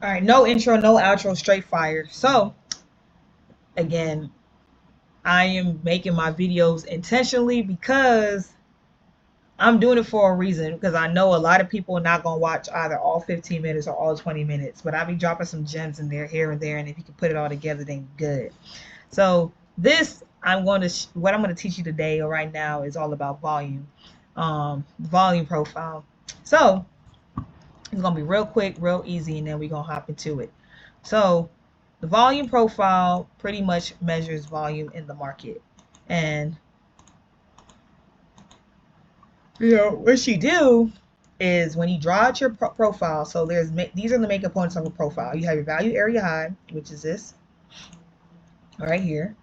All right, no intro, no outro, straight fire. So, again, I am making my videos intentionally because I'm doing it for a reason. Because I know a lot of people are not going to watch either all 15 minutes or all 20 minutes, but I'll be dropping some gems in there, here and there. And if you can put it all together, then good. So, what I'm going to teach you today or right now is all about volume profile. So, it's going to be real quick, real easy, and then we're going to hop into it. So the volume profile pretty much measures volume in the market. And, what you do is when you draw out your profile, so these are the main components of a profile. You have your value area high, which is this right here.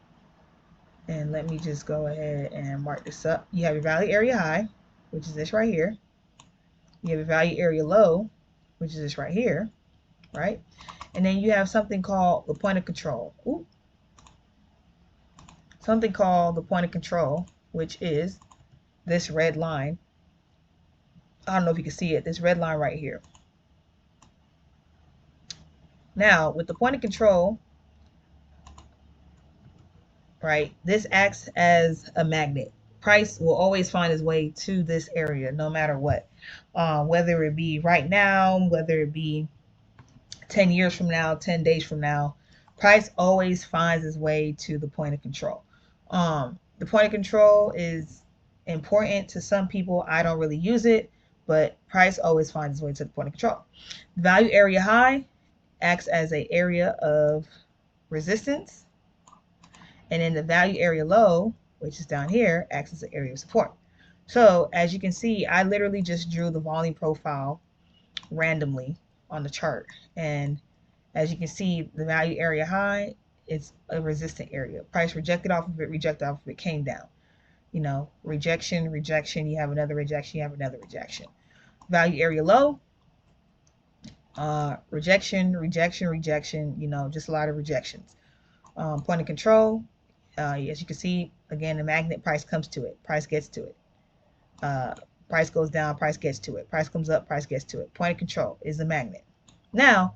And let me just go ahead and mark this up. You have your value area high, which is this right here. You have your value area low, which is this right here, right? And then you have something called the point of control. Something called the point of control, which is this red line. I don't know if you can see it, this red line right here. Now, with the point of control, right, this acts as a magnet. Price will always find its way to this area no matter what. Whether it be right now, whether it be 10 years from now, 10 days from now, price always finds its way to the point of control. The point of control is important to some people. I don't really use it, but price always finds its way to the point of control. The value area high acts as an area of resistance, and then the value area low, which is down here, acts as an area of support. So as you can see, I literally just drew the volume profile randomly on the chart, and as you can see, the value area high is a resistant area. Price rejected off of it, rejected off of it, came down. Rejection, rejection, you have another rejection, you have another rejection. Value area low, rejection, rejection, rejection, just a lot of rejections. Point of control, as you can see, again, the magnet, price comes to it, price gets to it. Price goes down, price gets to it. Price comes up, price gets to it. Point of control is the magnet. Now,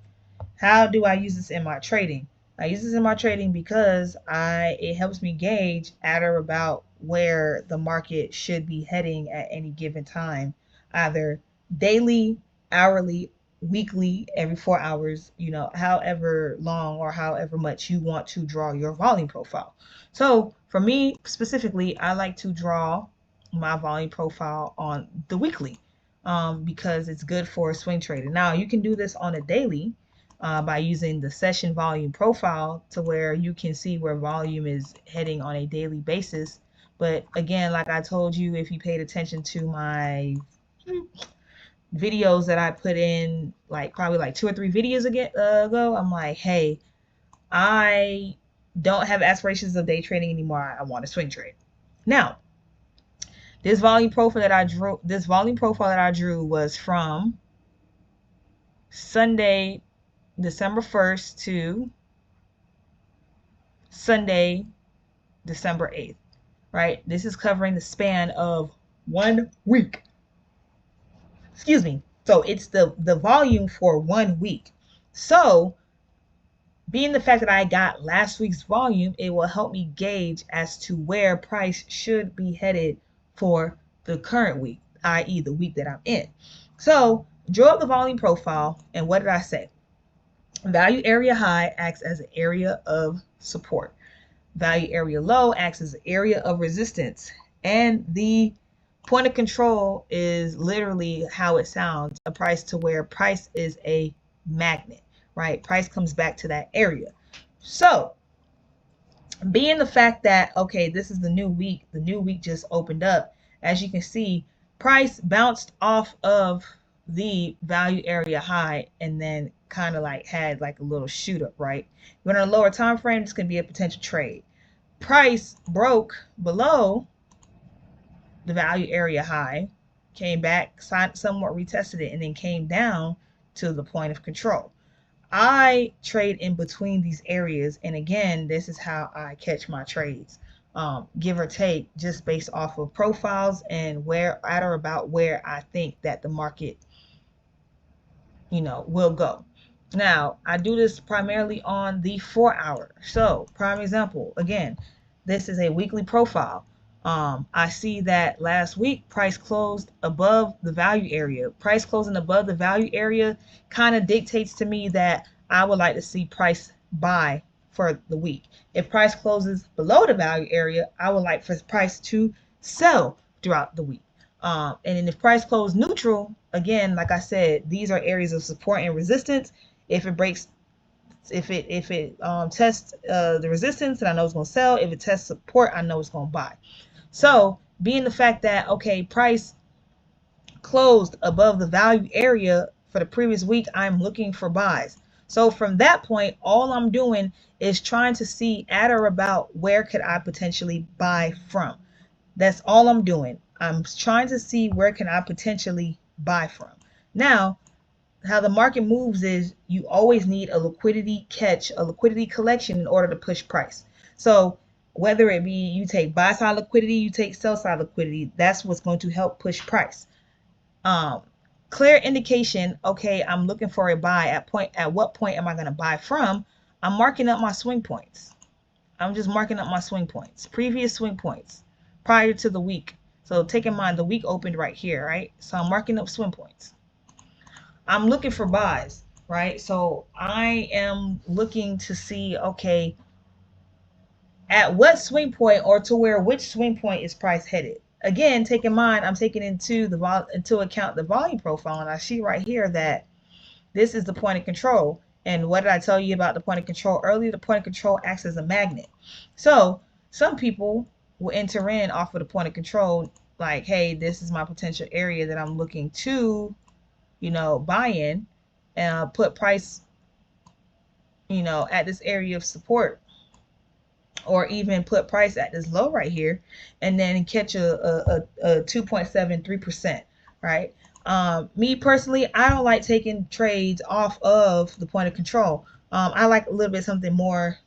how do I use this in my trading? I use this in my trading because it helps me gauge at or about where the market should be heading at any given time, either daily, hourly, weekly, every 4 hours, however long or however much you want to draw your volume profile. So for me specifically, I like to draw my volume profile on the weekly because it's good for swing trading. Now you can do this on a daily by using the session volume profile to where you can see where volume is heading on a daily basis. But again, like I told you, if you paid attention to my videos that I put in probably 2 or 3 videos ago, I'm like, hey, I don't have aspirations of day trading anymore. I want to swing trade. Now, this volume profile that I drew was from Sunday, December 1st to Sunday, December 8th, right? This is covering the span of 1 week. Excuse me. So it's the volume for 1 week. So being the fact that I got last week's volume, it will help me gauge as to where price should be headed for the current week, i.e. the week that I'm in. So draw up the volume profile, and what did I say? Value area high acts as an area of support. Value area low acts as an area of resistance. And the point of control is literally how it sounds, a price to where price is a magnet, right? Price comes back to that area. So being the fact that, okay, this is the new week just opened up, as you can see, price bounced off of the value area high and then kind of had a little shoot up, right? But on a lower time frame, this can be a potential trade. Price broke below the value area high, came back, somewhat retested it, and then came down to the point of control. I trade in between these areas, and again, this is how I catch my trades, give or take, just based off of profiles and where at or about where I think that the market will go. Now, I do this primarily on the 4 hour. So, prime example, again, this is a weekly profile. I see that last week price closed above the value area. Price closing above the value area kind of dictates to me that I would like to see price buy for the week. If price closes below the value area, I would like for price to sell throughout the week. And then if price closed neutral, again, like I said, these are areas of support and resistance. If it breaks, if it tests the resistance, then I know it's going to sell. If it tests support, I know it's going to buy. So being the fact that, okay, price closed above the value area for the previous week, I'm looking for buys. So from that point, all I'm doing is trying to see at or about where could I potentially buy from. That's all I'm doing. I'm trying to see where can I potentially buy from. Now, how the market moves is you always need a liquidity catch, a liquidity collection in order to push price. So whether it be you take buy side liquidity, you take sell side liquidity, that's what's going to help push price. Um, Clear indication, okay, I'm looking for a buy at what point am I going to buy from? I'm marking up my swing points. I'm just marking up my swing points, previous swing points prior to the week. So take in mind the week opened right here, right? So I'm marking up swing points. I'm looking for buys, right? So I am looking to see, okay, at what swing point or to where which swing point is price headed. Again, take in mind, I'm taking into account the volume profile, and I see right here that this is the point of control. And what did I tell you about the point of control earlier? The point of control acts as a magnet. So some people will enter in off of the point of control, like, hey, this is my potential area that I'm looking to, buy in, and put price, at this area of support, or even put price at this low right here, and then catch a 2.73%, right? Me personally, I don't like taking trades off of the point of control. I like a little bit something more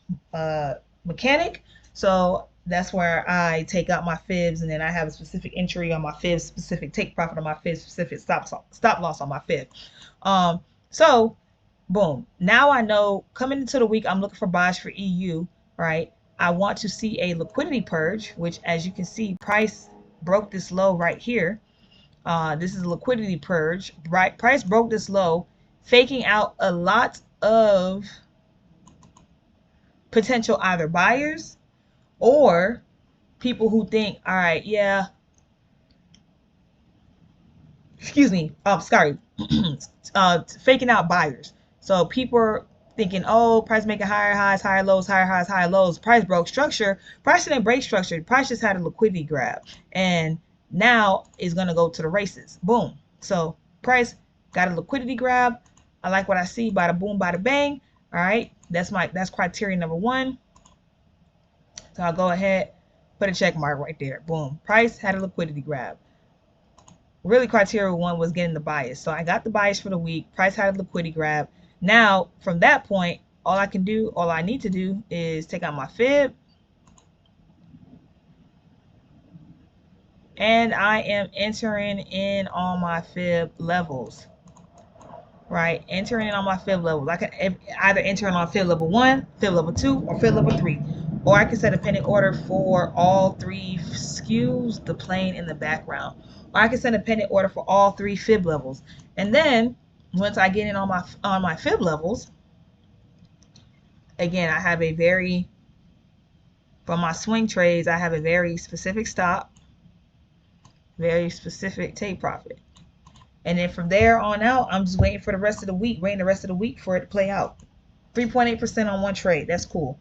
mechanic. So that's where I take out my fibs, and then I have a specific entry on my fib, specific take profit on my fib, specific stop loss on my fib. So boom. Now I know coming into the week, I'm looking for buys for EU, right? I want to see a liquidity purge, which, as you can see, price broke this low right here. This is a liquidity purge, right? Price broke this low, faking out a lot of potential either buyers or people who think, all right, yeah, excuse me, sorry, faking out buyers. So people are thinking, oh, price making higher highs, higher lows, higher highs, higher lows. Price broke structure. Price didn't break structure. Price just had a liquidity grab, and now is gonna go to the races. Boom. So price got a liquidity grab. I like what I see. Bada boom, bada bang. All right, that's criteria number one. So I'll go ahead, put a check mark right there. Boom. Price had a liquidity grab. Really, criteria one was getting the bias. So I got the bias for the week. Price had a liquidity grab. Now, from that point, all I need to do is take out my fib. And I am entering in on my fib levels. Right? Entering in on my fib levels. I can either enter in on fib level 1, fib level 2, or fib level 3. Or I can set a pending order for all 3 skews, the plane, and the background. Or I can set a pending order for all 3 fib levels. And then once I get in on my fib levels, again, I have for my swing trades, I have a very specific stop, very specific take profit. And then from there on out, I'm just waiting for the rest of the week, for it to play out. 3.8% on one trade. That's cool.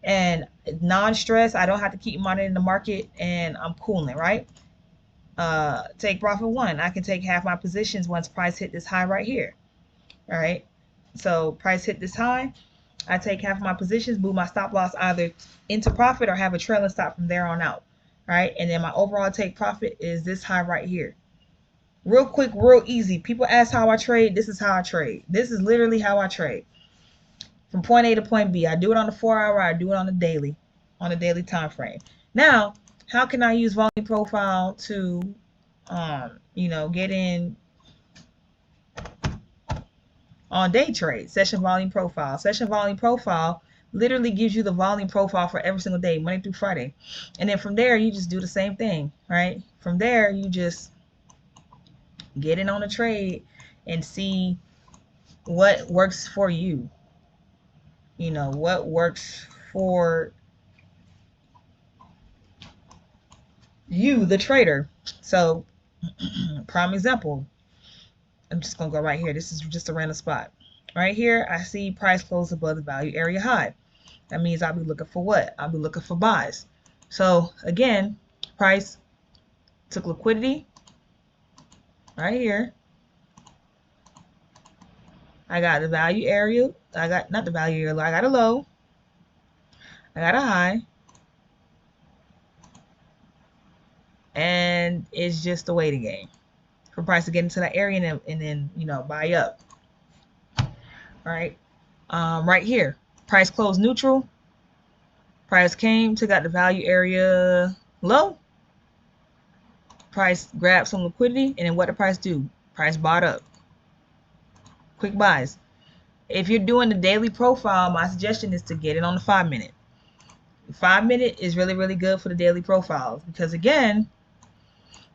And non-stress, I don't have to keep monitoring the market, and I'm cooling, right? Take profit 1. I can take half my positions once price hit this high right here. All right. So price hit this high, I take half my positions, move my stop loss either into profit or have a trailing stop from there on out. All right. And then my overall take profit is this high right here. Real quick, real easy. People ask how I trade. This is how I trade. This is literally how I trade. From point A to point B. I do it on the 4-hour. I do it on the daily time frame. Now, how can I use volume profile to, get in on day trade, session volume profile. Session volume profile literally gives you the volume profile for every single day, Monday through Friday. And then from there, you just do the same thing, right? From there, you just get in on a trade and see what works for you. You know, what works for you, the trader. So, prime example, I'm just going to go right here. This is just a random spot. Right here, I see price close above the value area high. That means I'll be looking for what? I'll be looking for buys. So, again, price took liquidity right here. I got the value area. I got, not the value area, I got a low. I got a high. And it's just a waiting game for price to get into that area and then, you know, buy up. All right. Right here, price closed neutral. Price came, took out the value area low. Price grabbed some liquidity, and then what did price do? Price bought up. Quick buys. If you're doing the daily profile, my suggestion is to get it on the 5-minute. The 5-minute is really, really good for the daily profiles because, again,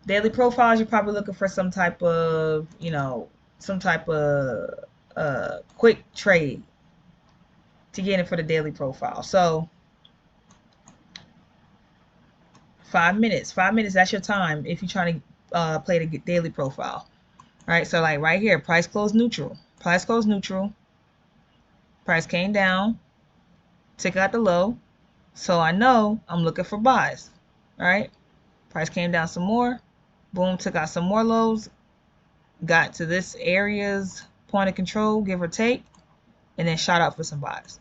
daily profiles, you're probably looking for some type of, you know, some type of quick trade to get in for the daily profile. So 5 minutes, that's your time if you're trying to play the daily profile. All right, so like right here, price closed neutral. Price closed neutral. Price came down, took out the low. So I know I'm looking for buys. All right, price came down some more. Boom, took out some more lows. Got to this area's point of control, give or take, and then shot up for some buys.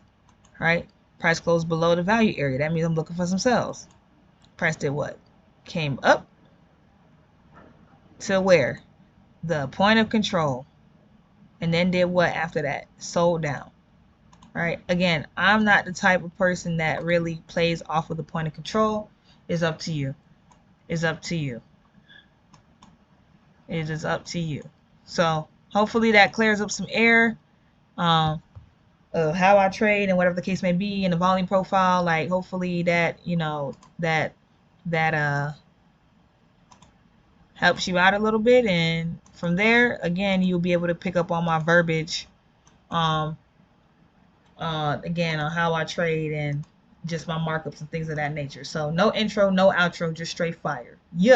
All right, price closed below the value area. That means I'm looking for some sells. Price did what? Came up to where? The point of control. And then did what after that? Sold down. All right. Again, I'm not the type of person that really plays off of the point of control. It's up to you. It's up to you. It is up to you. So hopefully that clears up some air of how I trade and whatever the case may be in the volume profile. Like hopefully that, you know, that helps you out a little bit, and from there, again, you'll be able to pick up on my verbiage again on how I trade and just my markups and things of that nature. So no intro, no outro, just straight fire. Yeah.